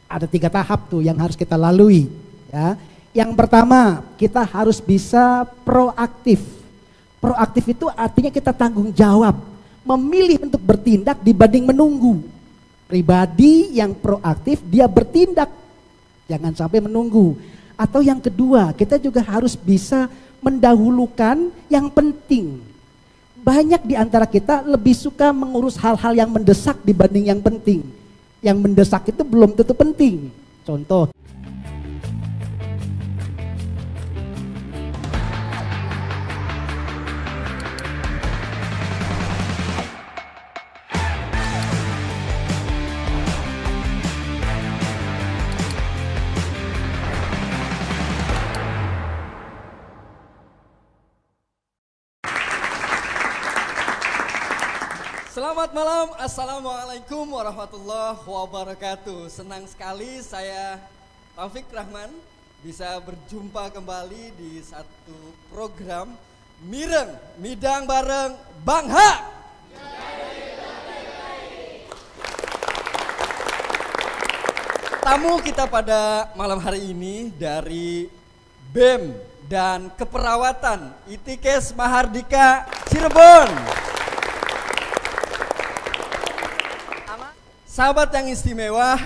Ada 3 tahap tuh yang harus kita lalui ya. Yang pertama, kita harus bisa proaktif. Proaktif itu artinya kita tanggung jawab, memilih untuk bertindak dibanding menunggu. Pribadi yang proaktif dia bertindak, jangan sampai menunggu. Atau yang kedua, kita juga harus bisa mendahulukan yang penting. Banyak di antara kita lebih suka mengurus hal-hal yang mendesak dibanding yang penting. Yang mendesak itu belum tentu penting. Contoh. Selamat malam, assalamualaikum warahmatullahi wabarakatuh. Senang sekali saya Taufik Rahman bisa berjumpa kembali di satu program Mireng Midang bareng Bang Ha. Tamu kita pada malam hari ini dari BEM dan Keperawatan ITKes Mahardika Cirebon. Sahabat yang istimewa,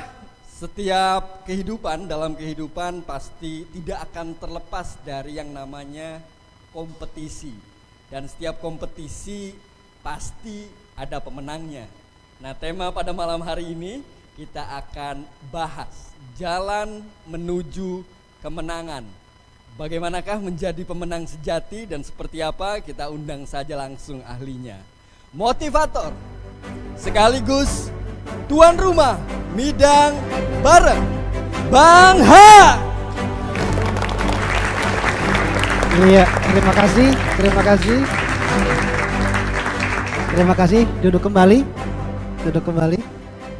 setiap dalam kehidupan pasti tidak akan terlepas dari yang namanya kompetisi. Dan setiap kompetisi pasti ada pemenangnya. Nah, tema pada malam hari ini kita akan bahas jalan menuju kemenangan. Bagaimanakah menjadi pemenang sejati dan seperti apa, kita undang saja langsung ahlinya. Motivator sekaligus tuan rumah Midang bareng Bang Ha. Iya, terima kasih. Terima kasih, duduk kembali.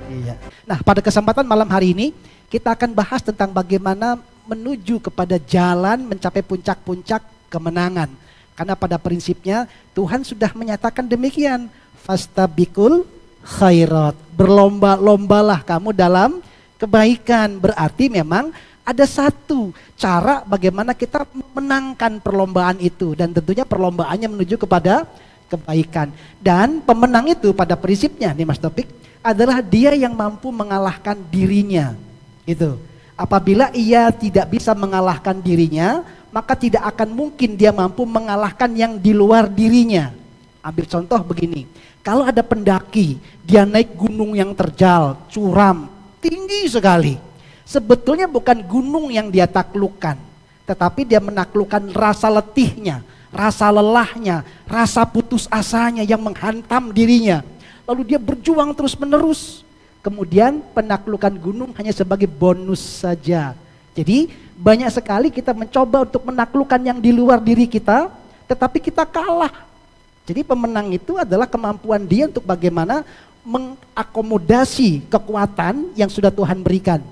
Iya. Nah, pada kesempatan malam hari ini kita akan bahas tentang bagaimana menuju kepada jalan mencapai puncak-puncak kemenangan. Karena pada prinsipnya Tuhan sudah menyatakan demikian, fastabiqul khairat, berlomba-lombalah kamu dalam kebaikan. Berarti memang ada satu cara bagaimana kita memenangkan perlombaan itu, dan tentunya perlombaannya menuju kepada kebaikan. Dan pemenang itu pada prinsipnya nih Mas Topik adalah dia yang mampu mengalahkan dirinya. Gitu. Apabila ia tidak bisa mengalahkan dirinya, maka tidak akan mungkin dia mampu mengalahkan yang di luar dirinya. Ambil contoh begini, kalau ada pendaki, dia naik gunung yang terjal, curam, tinggi sekali. Sebetulnya bukan gunung yang dia taklukkan, tetapi dia menaklukkan rasa letihnya, rasa lelahnya, rasa putus asanya yang menghantam dirinya. Lalu dia berjuang terus menerus. Kemudian penaklukan gunung hanya sebagai bonus saja. Jadi banyak sekali kita mencoba untuk menaklukkan yang di luar diri kita, tetapi kita kalah. Jadi pemenang itu adalah kemampuan dia untuk bagaimana mengakomodasi kekuatan yang sudah Tuhan berikan.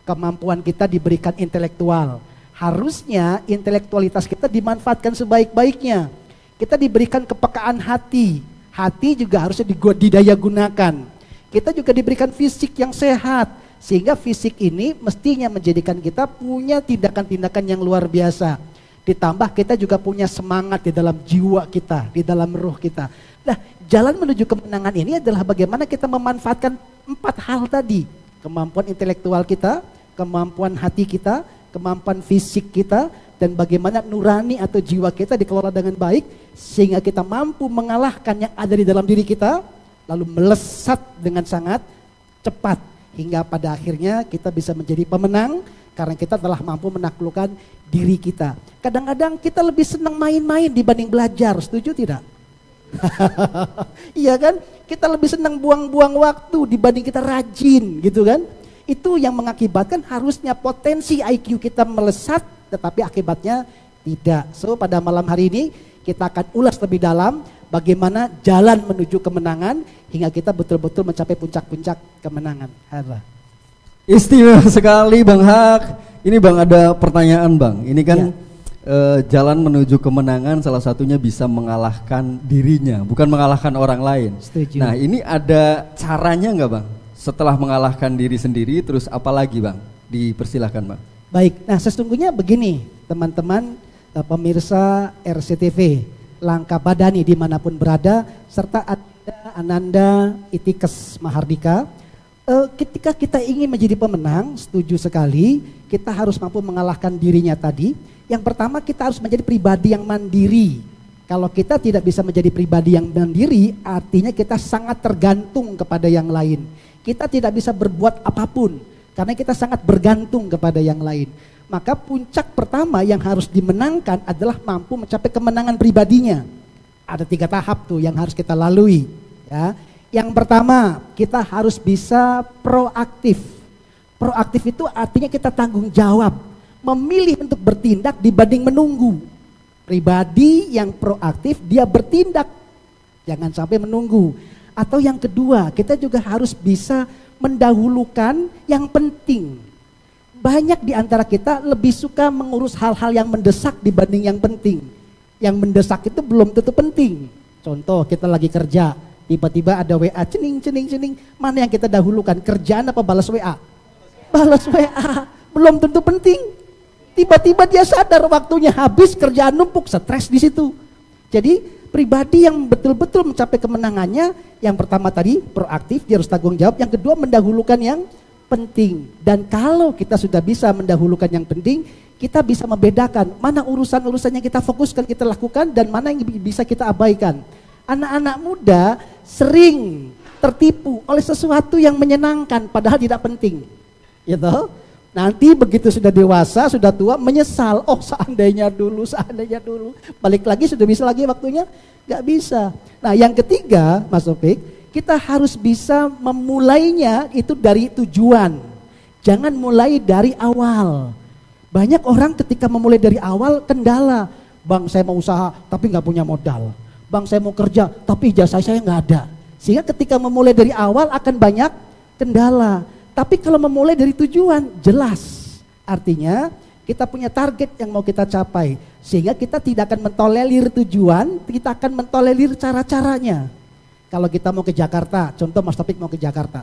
Kemampuan kita diberikan intelektual. Harusnya intelektualitas kita dimanfaatkan sebaik-baiknya. Kita diberikan kepekaan hati. Hati juga harusnya didaya gunakan. Kita juga diberikan fisik yang sehat. Sehingga fisik ini mestinya menjadikan kita punya tindakan-tindakan yang luar biasa. Ditambah kita juga punya semangat di dalam jiwa kita, di dalam ruh kita. Nah, jalan menuju kemenangan ini adalah bagaimana kita memanfaatkan 4 hal tadi. Kemampuan intelektual kita, kemampuan hati kita, kemampuan fisik kita, dan bagaimana nurani atau jiwa kita dikelola dengan baik, sehingga kita mampu mengalahkan yang ada di dalam diri kita, lalu melesat dengan sangat cepat. Hingga pada akhirnya kita bisa menjadi pemenang, karena kita telah mampu menaklukkan diri kita. Kadang-kadang kita lebih senang main-main dibanding belajar, setuju tidak? Iya kan? Kita lebih senang buang-buang waktu dibanding kita rajin gitu kan? Itu yang mengakibatkan harusnya potensi IQ kita melesat, tetapi akibatnya tidak. So pada malam hari ini kita akan ulas lebih dalam bagaimana jalan menuju kemenangan hingga kita betul-betul mencapai puncak-puncak kemenangan. Harap. Istimewa sekali Bang Hak. Ini Bang ada pertanyaan Bang. Ini kan jalan menuju kemenangan salah satunya bisa mengalahkan dirinya, bukan mengalahkan orang lain. Setuju. Nah ini ada caranya nggak Bang? setelah mengalahkan diri sendiri, terus apa lagi Bang? Dipersilahkan Bang. Baik, nah sesungguhnya begini teman-teman pemirsa RCTV, Langkah Badani dimanapun berada, serta Ananda Itikes Mahardika. Ketika kita ingin menjadi pemenang, setuju sekali, kita harus mampu mengalahkan dirinya tadi. Yang pertama kita harus menjadi pribadi yang mandiri. Kalau kita tidak bisa menjadi pribadi yang mandiri, artinya kita sangat tergantung kepada yang lain. Kita tidak bisa berbuat apapun, karena kita sangat bergantung kepada yang lain. Maka puncak pertama yang harus dimenangkan adalah mampu mencapai kemenangan pribadinya. Ada 3 tahap tuh yang harus kita lalui. Ya. Yang pertama, kita harus bisa proaktif. Proaktif itu artinya kita tanggung jawab, memilih untuk bertindak dibanding menunggu. Pribadi yang proaktif, dia bertindak, jangan sampai menunggu. Atau yang kedua, kita juga harus bisa mendahulukan yang penting. Banyak di antara kita lebih suka mengurus hal-hal yang mendesak dibanding yang penting. Yang mendesak itu belum tentu penting. Contoh, kita lagi kerja, tiba-tiba ada WA, cening, mana yang kita dahulukan, kerjaan apa balas WA? Balas WA, belum tentu penting. Tiba-tiba dia sadar waktunya habis, kerjaan numpuk, stres di situ. Jadi pribadi yang betul-betul mencapai kemenangannya, yang pertama tadi proaktif, dia harus tanggung jawab. Yang kedua mendahulukan yang penting. Dan kalau kita sudah bisa mendahulukan yang penting, kita bisa membedakan mana urusan-urusan yang kita fokuskan, kita lakukan, dan mana yang bisa kita abaikan. Anak-anak muda sering tertipu oleh sesuatu yang menyenangkan padahal tidak penting. Gitu. Nanti begitu sudah dewasa, sudah tua, menyesal. Oh seandainya dulu. Balik lagi sudah bisa lagi waktunya? Gak bisa. Nah yang ketiga Mas Opik, kita harus bisa memulainya itu dari tujuan. Jangan mulai dari awal. Banyak orang ketika memulai dari awal kendala. Bang saya mau usaha tapi gak punya modal. Bang saya mau kerja tapi ijazah saya gak ada. Sehingga ketika memulai dari awal akan banyak kendala. Tapi kalau memulai dari tujuan, jelas. Artinya kita punya target yang mau kita capai. Sehingga kita tidak akan mentolerir tujuan, kita akan mentolerir cara-caranya. Kalau kita mau ke Jakarta, contoh Mas Taufik mau ke Jakarta.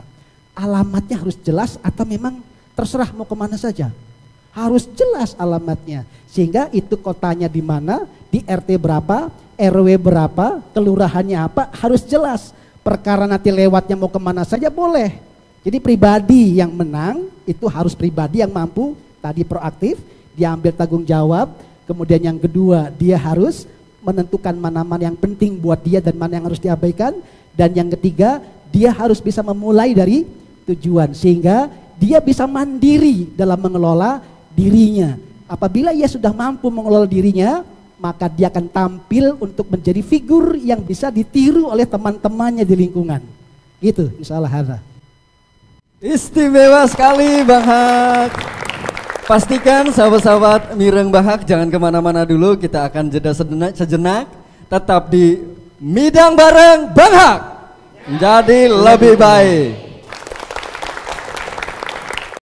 Alamatnya harus jelas atau memang terserah mau kemana saja. Harus jelas alamatnya. Sehingga itu kotanya di mana, di RT berapa, RW berapa, kelurahannya apa, harus jelas. Perkara nanti lewatnya mau kemana saja boleh. Jadi pribadi yang menang itu harus pribadi yang mampu tadi proaktif, dia ambil tanggung jawab. Kemudian yang kedua, dia harus menentukan mana-mana yang penting buat dia dan mana yang harus diabaikan. Dan yang ketiga, dia harus bisa memulai dari tujuan sehingga dia bisa mandiri dalam mengelola dirinya. Apabila ia sudah mampu mengelola dirinya, maka dia akan tampil untuk menjadi figur yang bisa ditiru oleh teman-temannya di lingkungan. Gitu, insyaallah hadza. Istimewa sekali Bang Hak. Pastikan sahabat-sahabat Mireng Bang Hak jangan kemana-mana dulu, kita akan jeda sejenak. Tetap di Midang Bareng Bang Hak menjadi lebih baik.